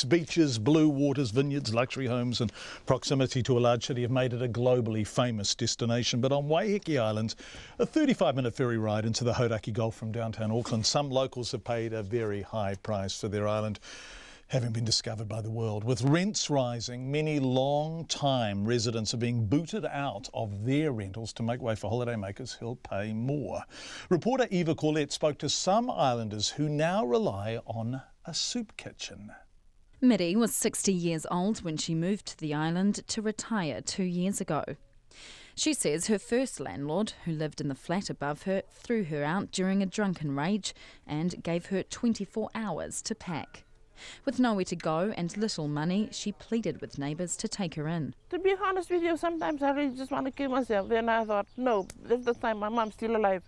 Its beaches, blue waters, vineyards, luxury homes and proximity to a large city have made it a globally famous destination. But on Waiheke Island, a 35-minute ferry ride into the Hauraki Gulf from downtown Auckland, some locals have paid a very high price for their island, having been discovered by the world. With rents rising, many long-time residents are being booted out of their rentals to make way for holidaymakers who'll pay more. Reporter Eva Corlett spoke to some islanders who now rely on a soup kitchen. Miri was 60 years old when she moved to the island to retire 2 years ago. She says her first landlord, who lived in the flat above her, threw her out during a drunken rage and gave her 24 hours to pack. With nowhere to go and little money, she pleaded with neighbours to take her in. To be honest with you, sometimes I really just want to kill myself. Then I thought, no, that's the time my mom's still alive.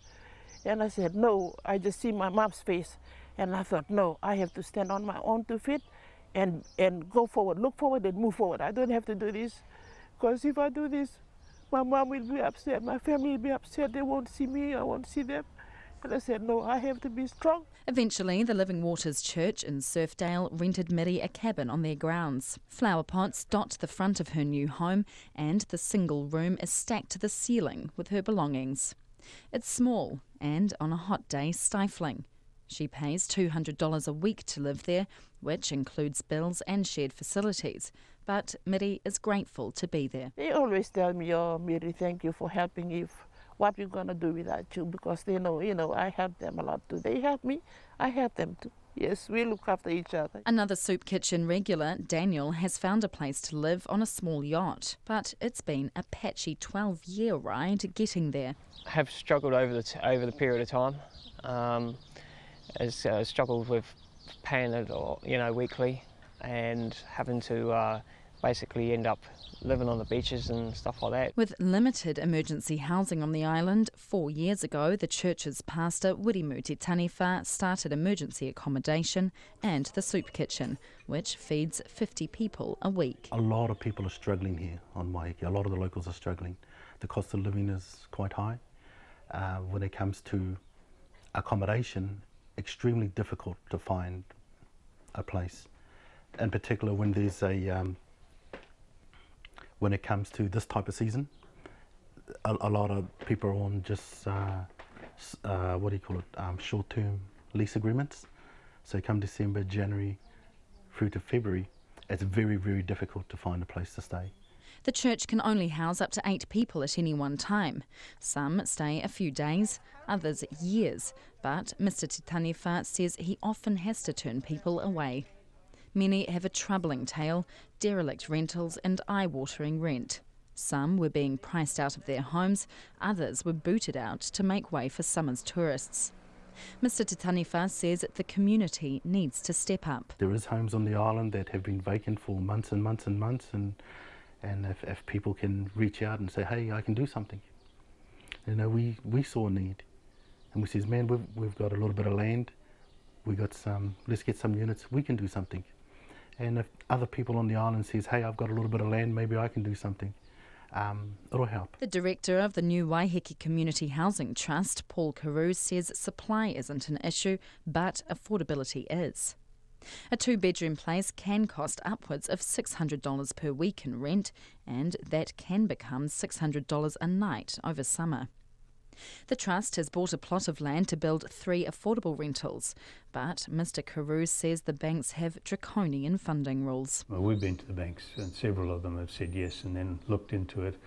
And I said, no, I just see my mom's face. And I thought, no, I have to stand on my own 2 feet and go forward, look forward and move forward. I don't have to do this, because if I do this, my mom will be upset, my family will be upset, they won't see me, I won't see them. And I said, no, I have to be strong. Eventually, the Living Waters Church in Surfdale rented Miri a cabin on their grounds. Flower pots dot the front of her new home, and the single room is stacked to the ceiling with her belongings. It's small and, on a hot day, stifling. She pays $200 a week to live there, which includes bills and shared facilities. But Miri is grateful to be there. They always tell me, oh, Miri, thank you for helping. If what we're going to do without you, because they know, I help them a lot too. They help me, I help them too. Yes, we look after each other. Another soup kitchen regular, Daniel, has found a place to live on a small yacht. But it's been a patchy 12-year ride getting there. I have struggled over the period of time. Has struggled with paying it, weekly, and having to basically end up living on the beaches and stuff like that. With limited emergency housing on the island, 4 years ago, the church's pastor, Wirimu Te Taniwha, started emergency accommodation and the soup kitchen, which feeds 50 people a week. A lot of people are struggling here on Waiheke. A lot of the locals are struggling. The cost of living is quite high. When it comes to accommodation, extremely difficult to find a place. In particular, when there's when it comes to this type of season, a lot of people are on just short-term lease agreements. So come December, January through to February, it's very, very difficult to find a place to stay. The church can only house up to 8 people at any one time. Some stay a few days, others years, but Mr. Te Taniwha says he often has to turn people away. Many have a troubling tale, derelict rentals and eye-watering rent. Some were being priced out of their homes, others were booted out to make way for summer's tourists. Mr. Te Taniwha says the community needs to step up. There is homes on the island that have been vacant for months and months and months, and if people can reach out and say, hey, I can do something. We saw a need, and we says, man, we've got a little bit of land, let's get some units, we can do something. And if other people on the island says, hey, I've got a little bit of land, maybe I can do something, it'll help. The director of the new Waiheke Community Housing Trust, Paul Carew, says supply isn't an issue, but affordability is. A 2-bedroom place can cost upwards of $600 per week in rent, and that can become $600 a night over summer. The Trust has bought a plot of land to build 3 affordable rentals, but Mr. Carew says the banks have draconian funding rules. Well, we've been to the banks and several of them have said yes and then looked into it,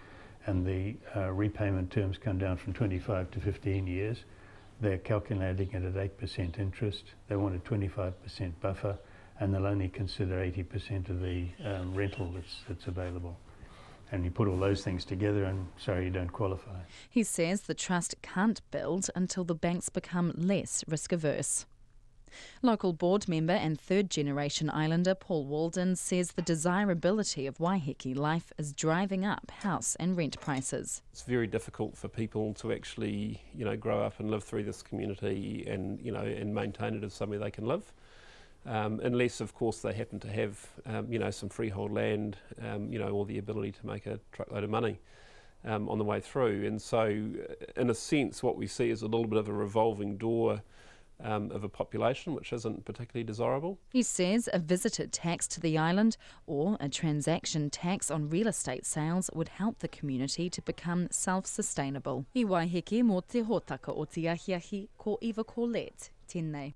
and the repayment terms come down from 25 to 15 years. They're calculating it at 8% interest. They want a 25% buffer, and they'll only consider 80% of the rental that's available. And you put all those things together and sorry, you don't qualify. He says the trust can't build until the banks become less risk-averse. Local board member and third-generation islander Paul Walden says the desirability of Waiheke life is driving up house and rent prices. It's very difficult for people to actually, grow up and live through this community and, and maintain it as somewhere they can live. Unless, of course, they happen to have, some freehold land, or the ability to make a truckload of money on the way through. And so, in a sense, what we see is a little bit of a revolving door of a population, which isn't particularly desirable. He says a visitor tax to the island or a transaction tax on real estate sales would help the community to become self-sustainable. I Waiheke mō te hōtaka o te ahiahi ko Eva Corlett, tēnei.